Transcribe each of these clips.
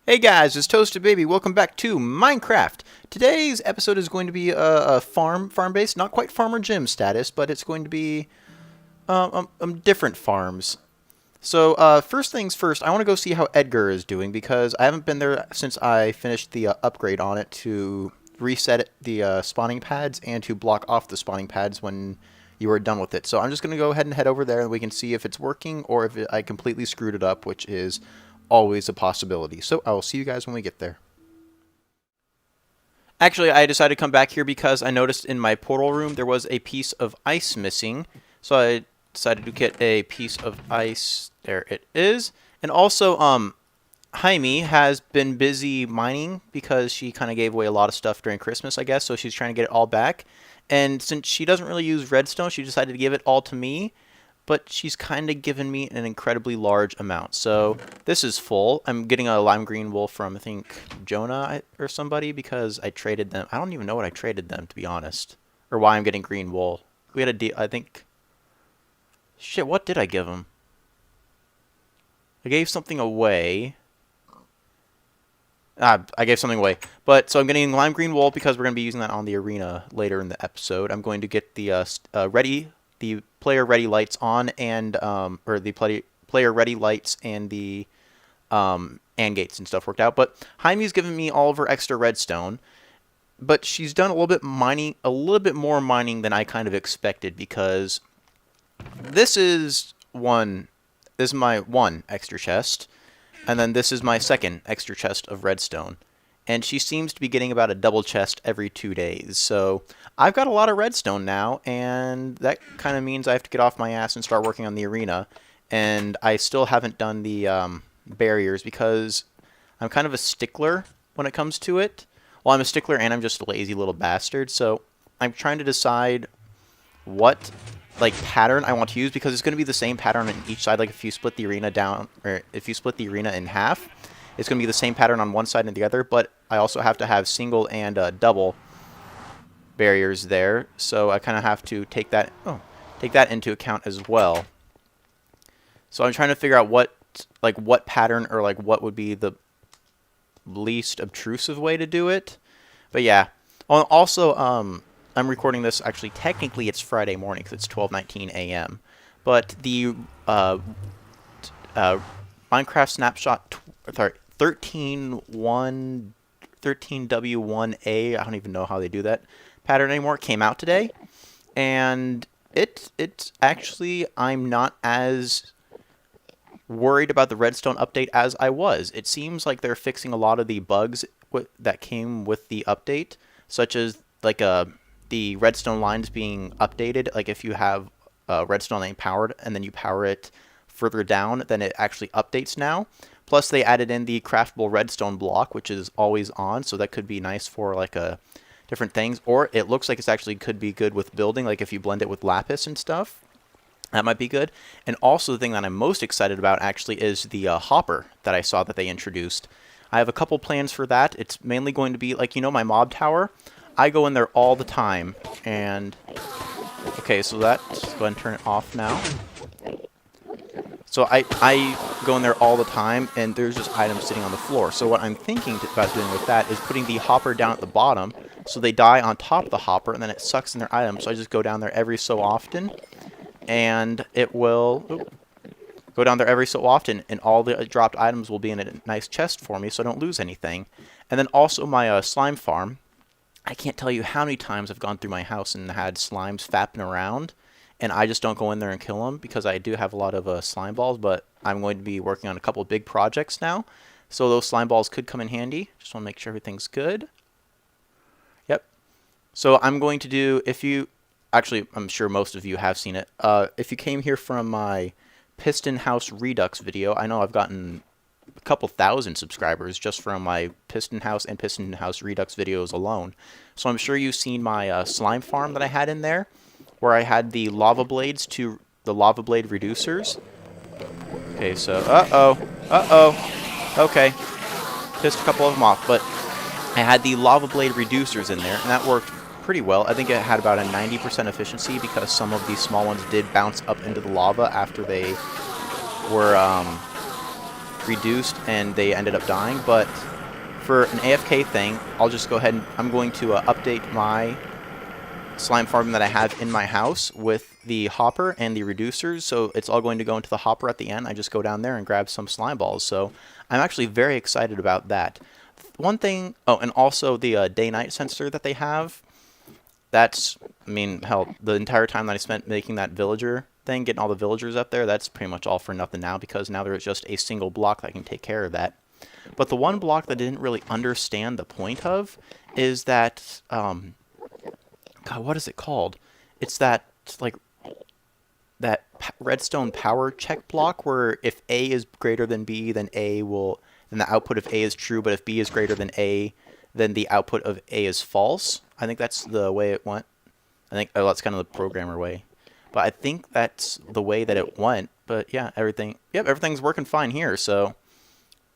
Hey guys, it's Toasted Baby. Welcome back to Minecraft. Today's episode is going to be a farm-based, not quite Farmer Jim status, but it's going to be different farms. So first things first, I want to go see how Edgar is doing because I haven't been there since I finished the upgrade on it to reset the spawning pads and to block off the spawning pads when you are done with it. So I'm just going to go ahead and head over there and we can see if it's working or if I completely screwed it up, which is always a possibility. So I will see you guys when we get there. Actually, I decided to come back here because I noticed in my portal room there was a piece of ice missing. So I decided to get a piece of ice. There it is. And also, Jaime has been busy mining because she kind of gave away a lot of stuff during Christmas, I guess. So she's trying to get it all back. And since she doesn't really use redstone, she decided to give it all to me. But she's kind of given me an incredibly large amount. So this is full. I'm getting a lime green wool from, I think, Jonah or somebody because I traded them. I don't even know what I traded them, to be honest. Or why I'm getting green wool. We had a deal, I think. Shit, what did I give him? I gave something away. I gave something away. But, so I'm getting lime green wool because we're going to be using that on the arena later in the episode. I'm going to get the the player ready lights on and or the player ready lights and the and gates and stuff worked out. But Jaime's given me all of her extra redstone, but she's done a little bit more mining than I kind of expected because this is my one extra chest, and then this is my second extra chest of redstone. And she seems to be getting about a double chest every 2 days. So I've got a lot of redstone now, and that kind of means I have to get off my ass and start working on the arena. And I still haven't done the barriers because I'm kind of a stickler when it comes to it. Well, I'm a stickler and I'm just a lazy little bastard. So I'm trying to decide what pattern I want to use because it's going to be the same pattern on each side. Like if you split the arena down, or if you split the arena in half, it's going to be the same pattern on one side and the other, but I also have to have single and double barriers there, so I kind of have to take that into account as well. So I'm trying to figure out what pattern or what would be the least obtrusive way to do it. But yeah. Also, I'm recording this. Actually, technically, it's Friday morning because it's 12:19 a.m. But the Minecraft snapshot 13W1A, I don't even know how they do that pattern anymore, came out today, and it's actually, I'm not as worried about the redstone update as I was. It seems like they're fixing a lot of the bugs that came with the update, such as the redstone lines being updated. Like if you have redstone lane powered and then you power it further down, then it actually updates now. Plus, they added in the craftable redstone block, which is always on, so that could be nice for different things. Or it looks like it's actually could be good with building, like if you blend it with lapis and stuff. That might be good. And also the thing that I'm most excited about actually is the hopper that I saw that they introduced. I have a couple plans for that. It's mainly going to be my mob tower. I go in there all the time, and okay, so let's go ahead and turn it off now. So I go in there all the time, and there's just items sitting on the floor. So what I'm thinking about doing with that is putting the hopper down at the bottom, so they die on top of the hopper, and then it sucks in their items. So I just go down there every so often, and it will go down there every so often, and all the dropped items will be in a nice chest for me, so I don't lose anything. And then also my slime farm. I can't tell you how many times I've gone through my house and had slimes fapping around, and I just don't go in there and kill them because I do have a lot of slime balls, but I'm going to be working on a couple of big projects now, so those slime balls could come in handy. Just want to make sure everything's good. Yep. So I'm going to do, actually, I'm sure most of you have seen it. If you came here from my Piston House Redux video, I know I've gotten a couple thousand subscribers just from my Piston House and Piston House Redux videos alone. So I'm sure you've seen my slime farm that I had in there, where I had the lava blades to the lava blade reducers. Okay, so okay, pissed a couple of them off, but I had the lava blade reducers in there, and that worked pretty well. I think it had about a 90% efficiency because some of these small ones did bounce up into the lava after they were reduced and they ended up dying. But for an AFK thing, I'll just go ahead and I'm going to update my slime farm that I have in my house with the hopper and the reducers, so it's all going to go into the hopper at the end. I just go down there and grab some slime balls, so I'm actually very excited about that. One thing, oh, and also the day-night sensor that they have, that's, I mean, hell, the entire time that I spent making that villager thing, getting all the villagers up there, that's pretty much all for nothing now, because now there's just a single block that can take care of that. But the one block that I didn't really understand the point of is that, God, what is it called? It's that, like, that redstone power check block where if A is greater than B, then then the output of A is true, but if B is greater than A, then the output of A is false. I think that's the way it went. I think, oh, that's kind of the programmer way. But I think that's the way that it went. But yeah, everything's working fine here, so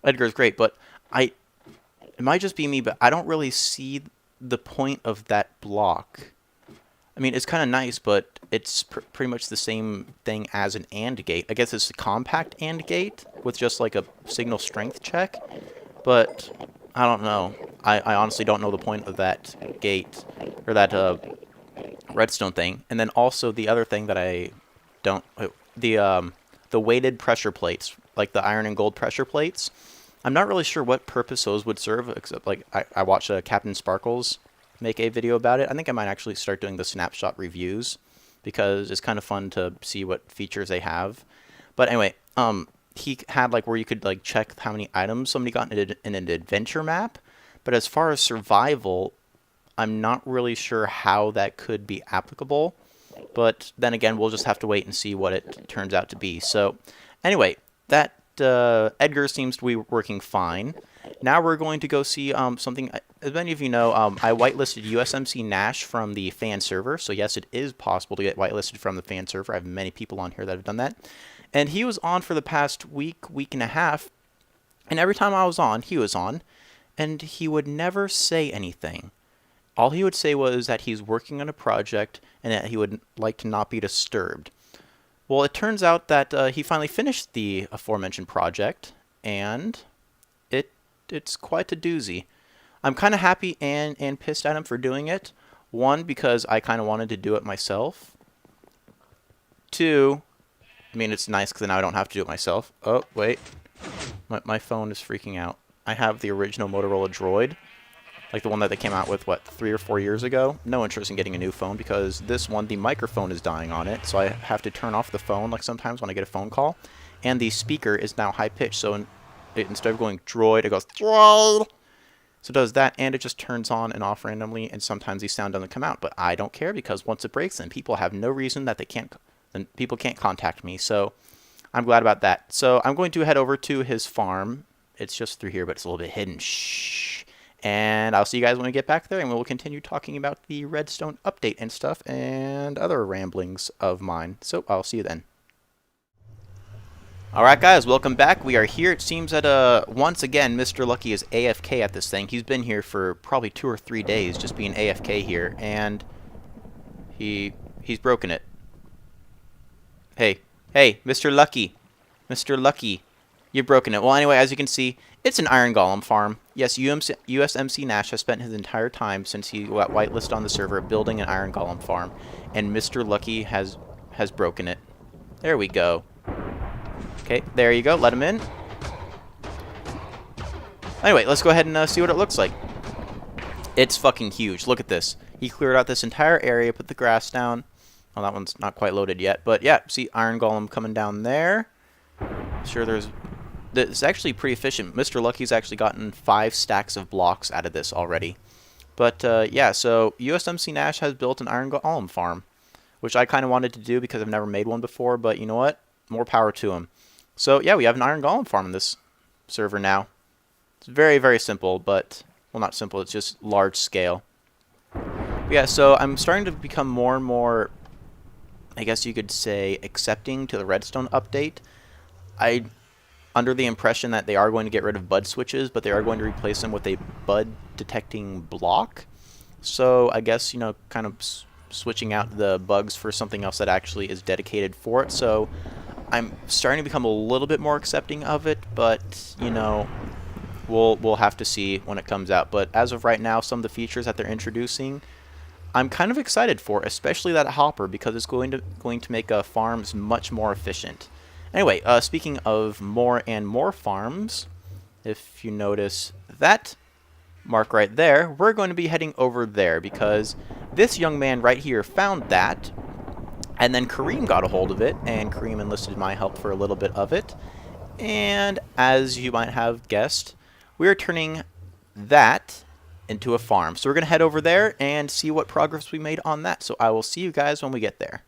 Edgar's great. But it might just be me, but I don't really see the point of that block. I mean, it's kind of nice, but it's pretty much the same thing as an AND gate. I guess it's a compact AND gate with just like a signal strength check, but I don't know. I honestly don't know the point of that gate, or that redstone thing. And then also the other thing that I don't, the weighted pressure plates, like the iron and gold pressure plates. I'm not really sure what purpose those would serve, except like I watched Captain Sparkles make a video about it. I think I might actually start doing the snapshot reviews because it's kind of fun to see what features they have. But anyway, he had like where you could like check how many items somebody got in an adventure map. But as far as survival, I'm not really sure how that could be applicable. But then again, we'll just have to wait and see what it turns out to be. So anyway, that Edgar seems to be working fine. Now we're going to go see something. As many of you know, I whitelisted USMC Nash from the fan server. So yes, it is possible to get whitelisted from the fan server. I have many people on here that have done that. And he was on for the past week and a half. And every time I was on, he was on. And he would never say anything. All he would say was that he's working on a project and that he would like to not be disturbed. Well, it turns out that he finally finished the aforementioned project. And it's quite a doozy. I'm kind of happy and pissed at him for doing it. One, because I kind of wanted to do it myself. Two, I mean, it's nice because now I don't have to do it myself. Oh, wait. My phone is freaking out. I have the original Motorola Droid. Like the one that they came out with, what, 3 or 4 years ago? No interest in getting a new phone because this one, the microphone is dying on it. So I have to turn off the phone like sometimes when I get a phone call. And the speaker is now high-pitched, so instead of going droid, it goes droid. So it does that, and it just turns on and off randomly, and sometimes the sound doesn't come out. But I don't care because once it breaks, then people have no reason that then people can't contact me. So I'm glad about that. So I'm going to head over to his farm. It's just through here, but it's a little bit hidden. Shh. And I'll see you guys when we get back there, and we'll continue talking about the Redstone update and stuff, and other ramblings of mine. So I'll see you then. Alright guys, welcome back. We are here. It seems that once again Mr. Lucky is AFK at this thing. He's been here for probably 2 or 3 days just being AFK here, and he's broken it. Hey, Mr. Lucky. Mr. Lucky, you've broken it. Well, anyway, as you can see, it's an iron golem farm. Yes, USMC Nash has spent his entire time since he got whitelisted on the server building an iron golem farm, and Mr. Lucky has broken it. There we go. Okay, there you go. Let him in. Anyway, let's go ahead and see what it looks like. It's fucking huge. Look at this. He cleared out this entire area, put the grass down. Oh, that one's not quite loaded yet. But yeah, see Iron Golem coming down there. Sure, it's actually pretty efficient. Mr. Lucky's actually gotten 5 stacks of blocks out of this already. But yeah, so USMC Nash has built an Iron Golem farm, which I kind of wanted to do because I've never made one before. But you know what? More power to him. So yeah, we have an iron golem farm in this server now. It's very, very simple, but, well, not simple, it's just large scale. But yeah, so I'm starting to become more and more, I guess you could say, accepting to the Redstone update. I'm under the impression that they are going to get rid of bud switches, but they are going to replace them with a bud detecting block. So I guess, you know, kind of switching out the bugs for something else that actually is dedicated for it. So I'm starting to become a little bit more accepting of it, but, you know, we'll have to see when it comes out. But as of right now, some of the features that they're introducing, I'm kind of excited for, especially that hopper, because it's going to make farms much more efficient. Anyway, speaking of more and more farms, if you notice that mark right there, we're going to be heading over there because this young man right here found that, and then Kareem got a hold of it, and Kareem enlisted my help for a little bit of it. And as you might have guessed, we're turning that into a farm. So we're going to head over there and see what progress we made on that. So I will see you guys when we get there.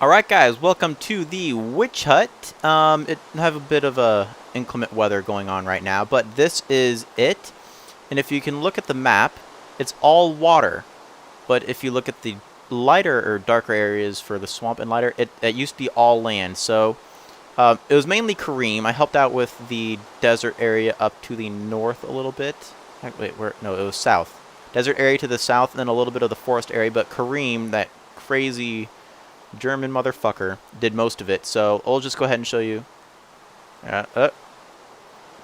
Alright guys, welcome to the witch hut. It have a bit of inclement weather going on right now, but this is it. And if you can look at the map, it's all water. But if you look at the lighter or darker areas for the swamp and lighter, it used to be all land. So it was mainly Kareem. I helped out with the desert area up to the north a little bit. Wait, where? No, it was south. Desert area to the south, and then a little bit of the forest area. But Kareem, that crazy German motherfucker, did most of it. So I'll just go ahead and show you.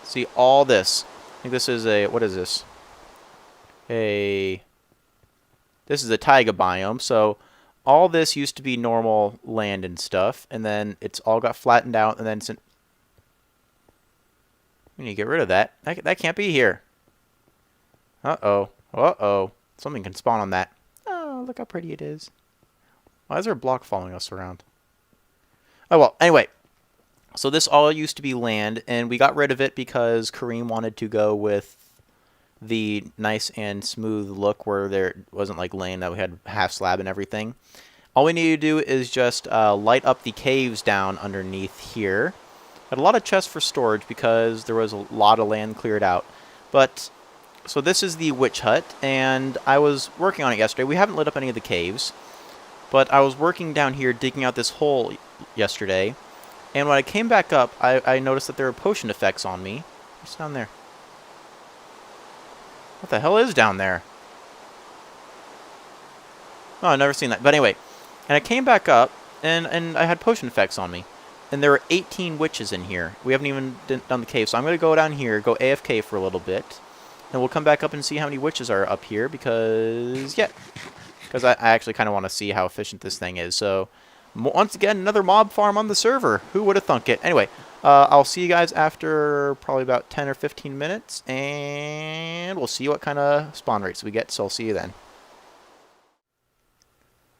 See all this. I think this is a, what is this? This is a taiga biome. So all this used to be normal land and stuff, and then it's all got flattened out, and then we need to get rid of that. That can't be here. Uh-oh. Uh-oh. Something can spawn on that. Oh, look how pretty it is. Why is there a block following us around? Oh, well, anyway. So this all used to be land, and we got rid of it because Kareem wanted to go with the nice and smooth look where there wasn't like land that we had half slab and everything. All we need to do is just light up the caves down underneath here. Had a lot of chests for storage because there was a lot of land cleared out. But so this is the witch hut, and I was working on it yesterday. We haven't lit up any of the caves, but I was working down here digging out this hole yesterday, and when I came back up, I noticed that there were potion effects on me. What's down there? What the hell is down there? Oh, I've never seen that. But anyway, and I came back up, and I had potion effects on me. And there were 18 witches in here. We haven't even done the cave, so I'm going to go down here, go AFK for a little bit, and we'll come back up and see how many witches are up here, because, yeah. Because I actually kind of want to see how efficient this thing is. So, once again, another mob farm on the server. Who would have thunk it? Anyway, I'll see you guys after probably about 10 or 15 minutes, and we'll see what kind of spawn rates we get, so I'll see you then.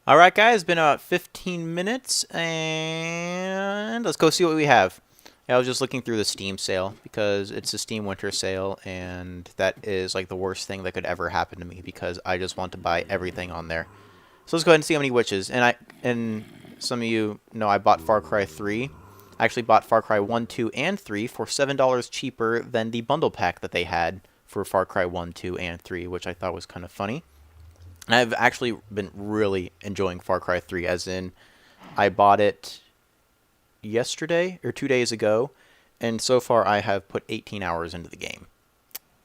Alright guys, it's been about 15 minutes, and let's go see what we have. I was just looking through the Steam sale, because it's a Steam winter sale, and that is like the worst thing that could ever happen to me, because I just want to buy everything on there. So let's go ahead and see how many witches. And some of you know I bought Far Cry 3. I actually bought Far Cry 1, 2, and 3 for $7 cheaper than the bundle pack that they had for Far Cry 1, 2, and 3, which I thought was kind of funny. And I've actually been really enjoying Far Cry 3, as in I bought it yesterday or 2 days ago, and so far I have put 18 hours into the game.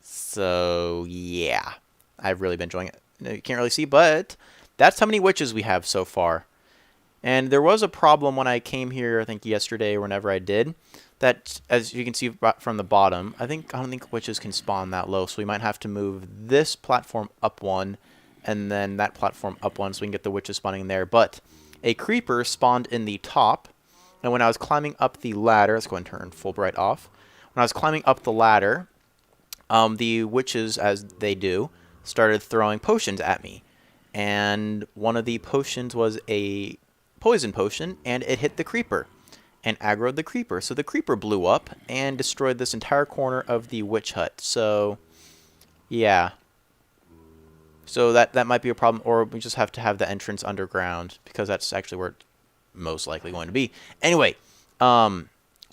So, yeah, I've really been enjoying it. You can't really see, but that's how many witches we have so far. And there was a problem when I came here, I think yesterday or whenever I did, that, as you can see from the bottom, I don't think witches can spawn that low, so we might have to move this platform up one, and then that platform up one, so we can get the witches spawning there. But a creeper spawned in the top, and when I was climbing up the ladder, let's go and turn Fulbright off. When I was climbing up the ladder, the witches, as they do, started throwing potions at me. And one of the potions was a poison potion, and it hit the creeper and aggroed the creeper. So the creeper blew up and destroyed this entire corner of the witch hut. So, yeah. So that might be a problem, or we just have to have the entrance underground, because that's actually where it's most likely going to be. Anyway, so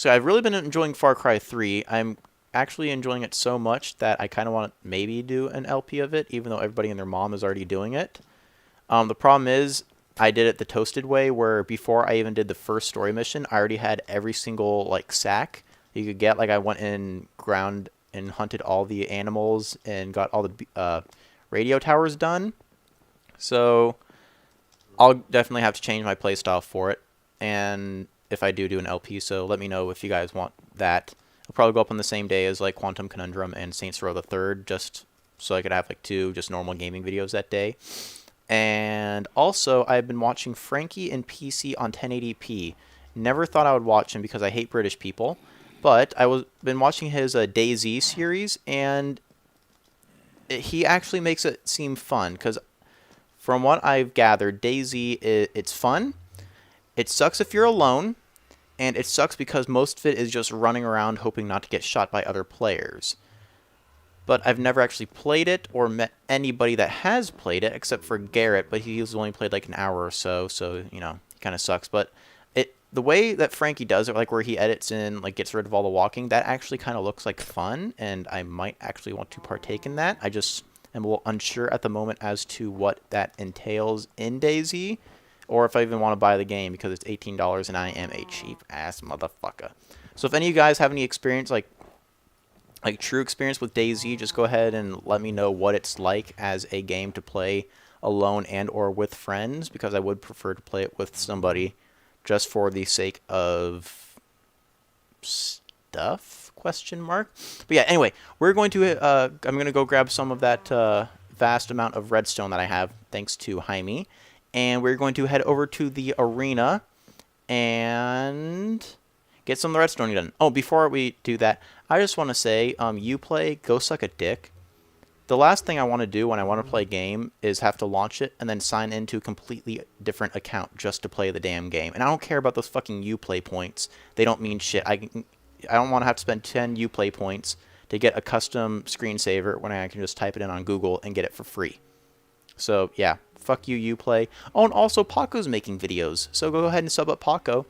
I've really been enjoying Far Cry 3. I'm actually enjoying it so much that I kind of want to maybe do an LP of it, even though everybody and their mom is already doing it. The problem is, I did it the toasted way, where before I even did the first story mission, I already had every single like sack you could get. Like I went in ground and hunted all the animals and got all the radio towers done. So I'll definitely have to change my playstyle for it. and if I do an LP, so let me know if you guys want that. It'll probably go up on the same day as like Quantum Conundrum and Saints Row the Third, just so I could have like 2 just normal gaming videos that day. And also, I've been watching Frankie and PC on 1080p. Never thought I would watch him because I hate British people, but been watching his DayZ series, and he actually makes it seem fun, because from what I've gathered, DayZ, it's fun. It sucks if you're alone, and it sucks because most of it is just running around hoping not to get shot by other players. But I've never actually played it or met anybody that has played it, except for Garrett, but he's only played like an hour or so, you know, it kind of sucks. But the way that Frankie does it, like where he edits in, like gets rid of all the walking, that actually kind of looks like fun, and I might actually want to partake in that. I just am a little unsure at the moment as to what that entails in DayZ, or if I even want to buy the game, because it's $18 and I am a cheap-ass motherfucker. So if any of you guys have any experience, like true experience with DayZ, just go ahead and let me know what it's like as a game to play alone and or with friends, because I would prefer to play it with somebody just for the sake of stuff, question mark. But yeah, anyway, we're going to, I'm going to go grab some of that vast amount of redstone that I have, thanks to Jaime, and we're going to head over to the arena and get some of the redstone done. Oh, before we do that, I just want to say, Uplay, go suck a dick. The last thing I want to do when I want to play a game is have to launch it and then sign into a completely different account just to play the damn game. And I don't care about those fucking Uplay points. They don't mean shit. I don't want to have to spend 10 Uplay points to get a custom screensaver when I can just type it in on Google and get it for free. So, yeah. Fuck you, Uplay. Oh, and also, Paco's making videos. So go ahead and sub up Paco.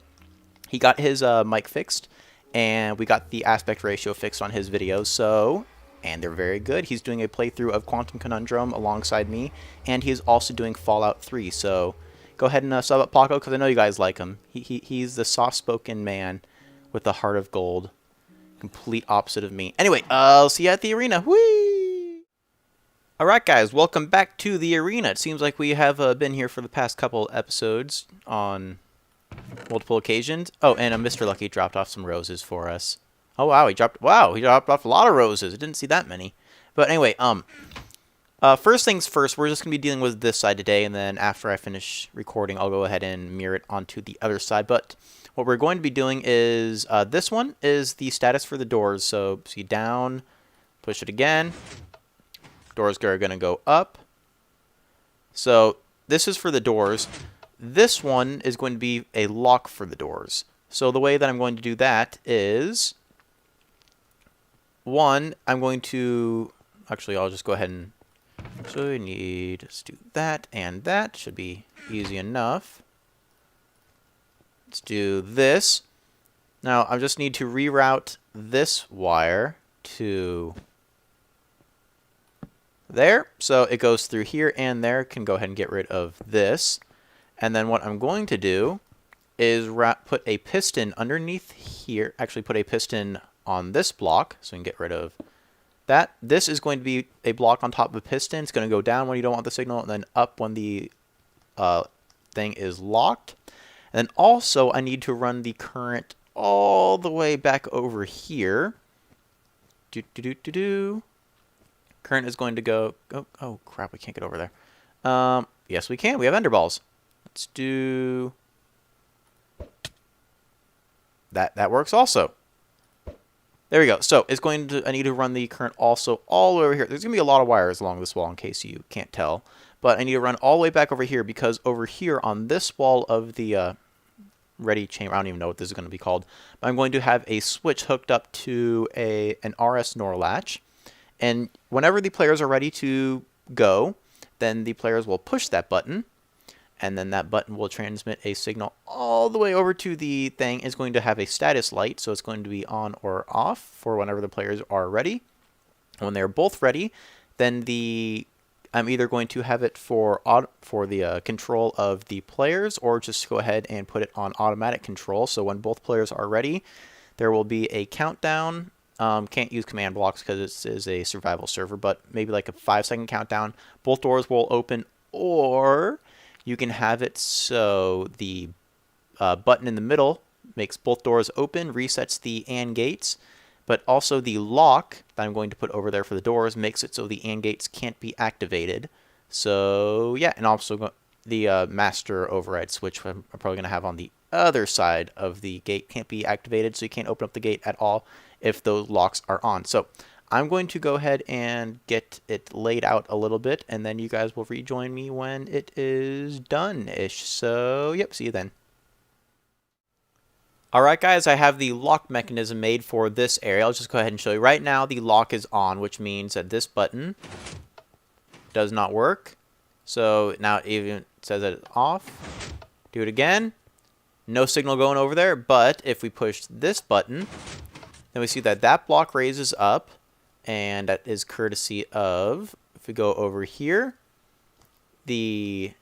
He got his mic fixed, and we got the aspect ratio fixed on his videos, so... And they're very good. He's doing a playthrough of Quantum Conundrum alongside me, and he's also doing Fallout 3. So go ahead and sub up Paco, because I know you guys like him. He's the soft-spoken man with the heart of gold. Complete opposite of me. Anyway, I'll see you at the arena. Whee! Alright guys, welcome back to the arena. It seems like we have been here for the past couple episodes on multiple occasions. Oh, and Mr. Lucky dropped off some roses for us. Oh wow, he dropped off a lot of roses. I didn't see that many. But anyway, first things first, we're just gonna be dealing with this side today, and then after I finish recording, I'll go ahead and mirror it onto the other side. But what we're going to be doing is this one is the status for the doors. So see down, push it again. Doors are gonna go up. So this is for the doors. This one is going to be a lock for the doors. So the way that I'm going to do that is, one, I'm going to, actually I'll just go ahead and, so we need to do that and that, should be easy enough. Let's do this. Now I just need to reroute this wire to there. So it goes through here and there. Can go ahead and get rid of this. And then what I'm going to do is put a piston underneath here. Actually put a piston on this block, so we can get rid of that. This is going to be a block on top of a piston. It's going to go down when you don't want the signal, and then up when the thing is locked. And then also I need to run the current all the way back over here. Current is going to go, oh crap, we can't get over there. Yes we can, we have ender balls. Let's do that. That works also. There we go. So it's going to, I need to run the current also all the way over here. There's going to be a lot of wires along this wall in case you can't tell. But I need to run all the way back over here, because over here on this wall of the ready chamber, I don't even know what this is going to be called, but I'm going to have a switch hooked up to an RS NOR latch. And whenever the players are ready to go, then the players will push that button, and then that button will transmit a signal all the way over to the thing. It's going to have a status light, so it's going to be on or off for whenever the players are ready. When they're both ready, then I'm either going to have it for the control of the players, or just go ahead and put it on automatic control. So when both players are ready, there will be a countdown. Can't use command blocks because this is a survival server, but maybe like a 5-second countdown. Both doors will open, or you can have it so the button in the middle makes both doors open, resets the AND gates, but also the lock that I'm going to put over there for the doors makes it so the AND gates can't be activated. So yeah, and also the master override switch I'm probably going to have on the other side of the gate can't be activated, so you can't open up the gate at all if those locks are on. So I'm going to go ahead and get it laid out a little bit, and then you guys will rejoin me when it is done-ish. So yep, see you then. Alright guys, I have the lock mechanism made for this area. I'll just go ahead and show you. Right now the lock is on, which means that this button does not work. So now it even says that it's off. Do it again. No signal going over there, but if we push this button, then we see that that block raises up, and that is courtesy of, if we go over here, the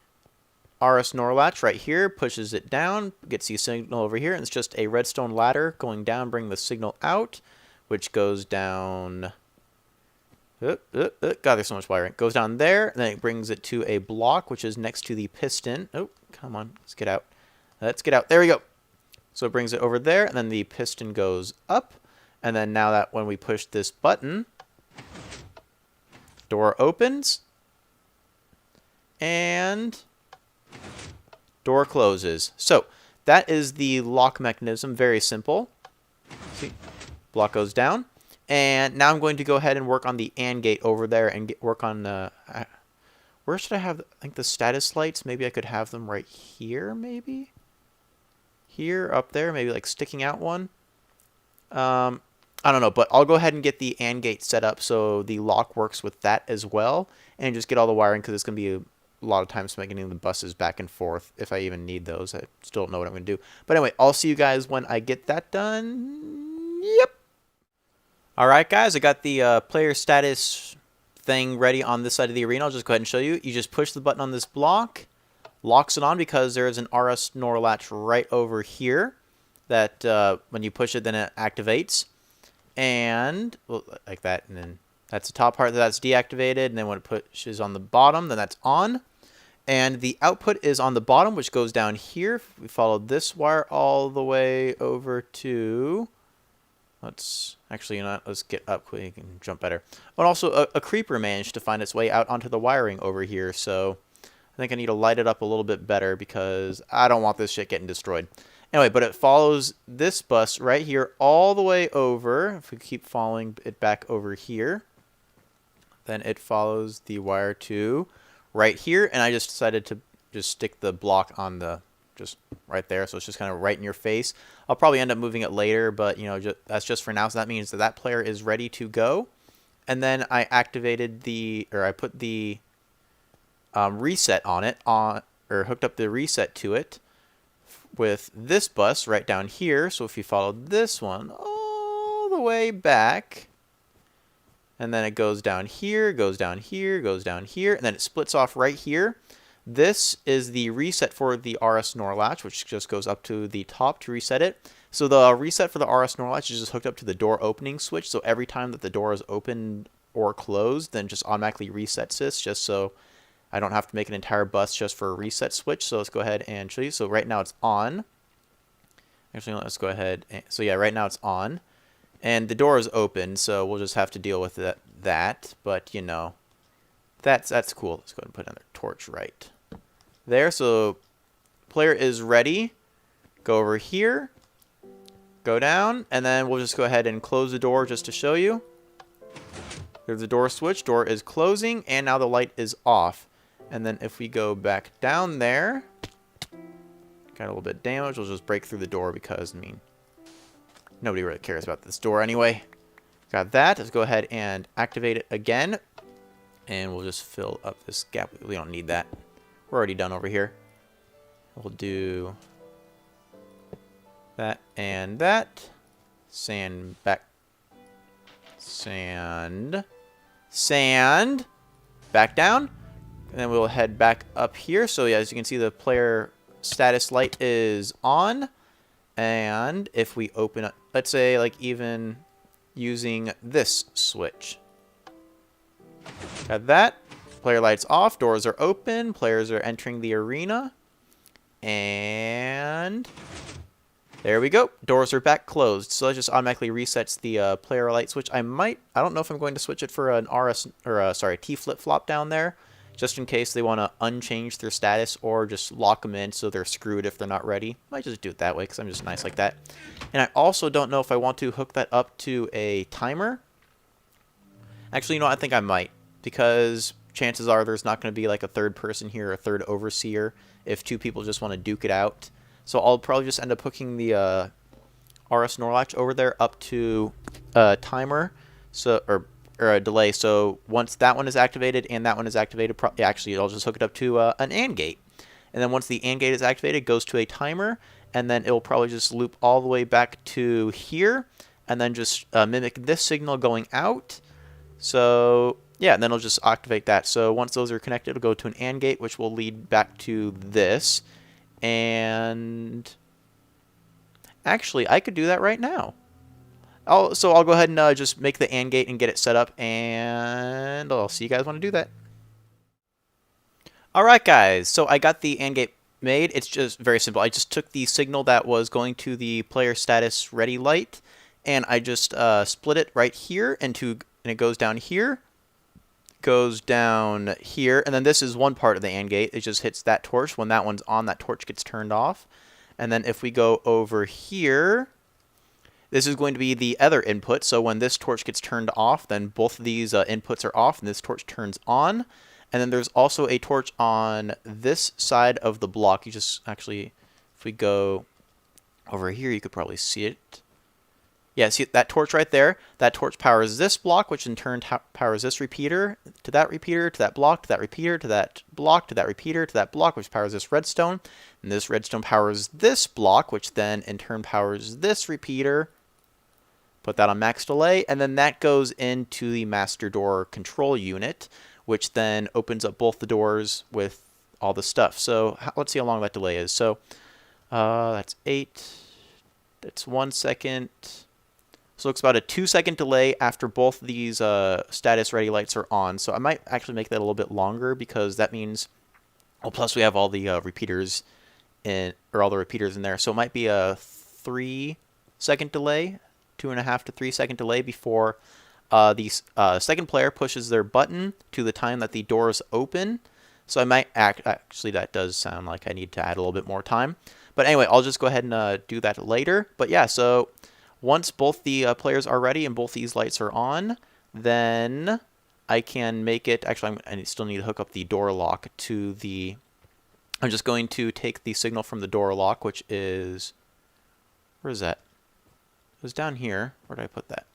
RS NOR latch right here pushes it down, gets the signal over here, and it's just a redstone ladder going down, bring the signal out, which goes down. God, there's so much wiring. Goes down there, and then it brings it to a block, which is next to the piston. Oh, come on, let's get out. Let's get out. There we go. So it brings it over there, and then the piston goes up, and then now that when we push this button, door opens, and door closes. So that is the lock mechanism. Very simple. See, block goes down. And now I'm going to go ahead and work on the AND gate over there and work on where should I have, I think the status lights, maybe I could have them right here, maybe? Here, up there, maybe like sticking out one. I don't know, but I'll go ahead and get the AND gate set up so the lock works with that as well, and just get all the wiring because it's going to be a lot of time spent getting the buses back and forth if I even need those. I still don't know what I'm going to do. But anyway, I'll see you guys when I get that done. Yep. Alright guys, I got the player status thing ready on this side of the arena. I'll just go ahead and show you. You just push the button on this block, locks it on because there is an RS NOR latch right over here that when you push it, then it activates. And well, like that, and then that's the top part that's deactivated, and then when it pushes on the bottom, then that's on. And the output is on the bottom, which goes down here. If we follow this wire all the way over to, let's actually, you know, let's get up quick and jump better. But also a creeper managed to find its way out onto the wiring over here, so I think I need to light it up a little bit better because I don't want this shit getting destroyed. Anyway, but it follows this bus right here all the way over. If we keep following it back over here, then it follows the wire to right here. And I just decided to just stick the block on the, just right there. So it's just kind of right in your face. I'll probably end up moving it later, but you know, that's just for now. So that means that that player is ready to go. And then I activated the, or I put the reset on it, or hooked up the reset to it with this bus right down here. So if you follow this one all the way back, and then it goes down here, goes down here, goes down here, and then it splits off right here. This is the reset for the RS NOR latch, which just goes up to the top to reset it. So the reset for the RS NOR latch is just hooked up to the door opening switch. So every time that the door is opened or closed, then just automatically resets this, just so I don't have to make an entire bus just for a reset switch. So let's go ahead and show you. So right now it's on. Actually, let's go ahead. So yeah, right now it's on. And the door is open, so we'll just have to deal with that. But, you know, that's cool. Let's go ahead and put another torch right there. So player is ready. Go over here. Go down. And then we'll just go ahead and close the door just to show you. There's the door switch. Door is closing, and now the light is off. And then if we go back down there, got a little bit of damage. We'll just break through the door because, I mean, nobody really cares about this door anyway. Got that. Let's go ahead and activate it again. And we'll just fill up this gap. We don't need that. We're already done over here. We'll do that and that. Sand back. Sand. Sand. Back down. And then we'll head back up here. So yeah, as you can see, the player status light is on. And if we open up, let's say like even using this switch. Got that. Player lights off. Doors are open. Players are entering the arena. And There we go. Doors are back closed. So that just automatically resets the player light switch. I don't know if I'm going to switch it for an RS, or sorry, T flip-flop down there, just in case they want to unchange their status or just lock them in so they're screwed if they're not ready. Might just do it that way because I'm just nice like that. And I also don't know if I want to hook that up to a timer. Actually, you know what? I think I might, because chances are there's not going to be like a third person here, a third overseer, if two people just want to duke it out. So I'll probably just end up hooking the RS Norlatch over there up to a timer, so or a delay. So once that one is activated and that one is activated, actually I'll just hook it up to an AND gate. And then once the AND gate is activated, it goes to a timer, and then it'll probably just loop all the way back to here, and then just mimic this signal going out. So yeah, and then it'll just activate that. So once those are connected, it'll go to an AND gate, which will lead back to this. And actually, I could do that right now. So I'll go ahead and just make the AND gate and get it set up, and I'll see you guys want to do that. Alright guys, so I got the AND gate made. It's just very simple. I just took the signal that was going to the player status ready light, and I just split it right here into, and it goes down here, goes down here, and then this is one part of the AND gate. It just hits that torch. When that one's on, that torch gets turned off. And then if we go over here, this is going to be the other input. So when this torch gets turned off, then both of these inputs are off, and this torch turns on. And then there's also a torch on this side of the block. You just actually, if we go over here, you could probably see it. Yeah, see that torch right there? That torch powers this block, which in turn powers this repeater, to that repeater, to that block, to that repeater, to that block, to that repeater, to that block, which powers this redstone. And this redstone powers this block, which then in turn powers this repeater. Put that on max delay, and then that goes into the master door control unit, which then opens up both the doors with all the stuff. So let's see how long that delay is. So that's 8. That's 1 second. So it's about a 2-second delay after both these status ready lights are on. So I might actually make that a little bit longer, because that means, well, plus we have all the repeaters in, or all the repeaters in there. So it might be a 3-second delay, 2.5 to 3-second delay before the second player pushes their button to the time that the doors open. So I might actually, that does sound like I need to add a little bit more time. But anyway, I'll just go ahead and do that later. But yeah, so once both the players are ready and both these lights are on, then I can make it, actually I still need to hook up the door lock to the, I'm just going to take the signal from the door lock, which is, where is that? It was down here. Where did I put that?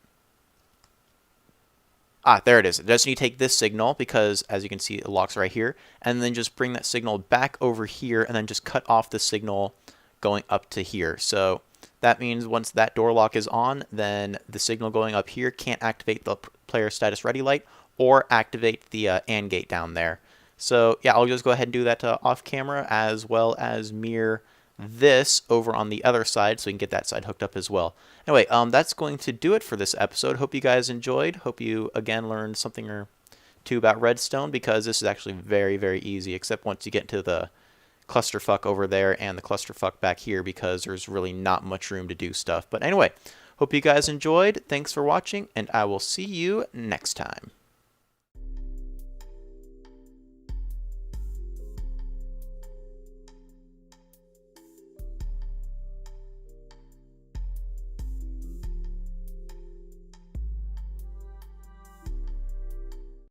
Ah, there it is. I just need to take this signal, because as you can see, it locks right here, and then just bring that signal back over here, and then just cut off the signal going up to here. So that means once that door lock is on, then the signal going up here can't activate the player status ready light or activate the AND gate down there. So yeah, I'll just go ahead and do that off camera, as well as mirror this over on the other side so we can get that side hooked up as well. Anyway, that's going to do it for this episode. Hope you guys enjoyed. Hope you again learned something or two about Redstone, because this is actually very, very easy, except once you get to the clusterfuck over there and the clusterfuck back here, because there's really not much room to do stuff. But anyway, hope you guys enjoyed. Thanks for watching, and I will see you next time.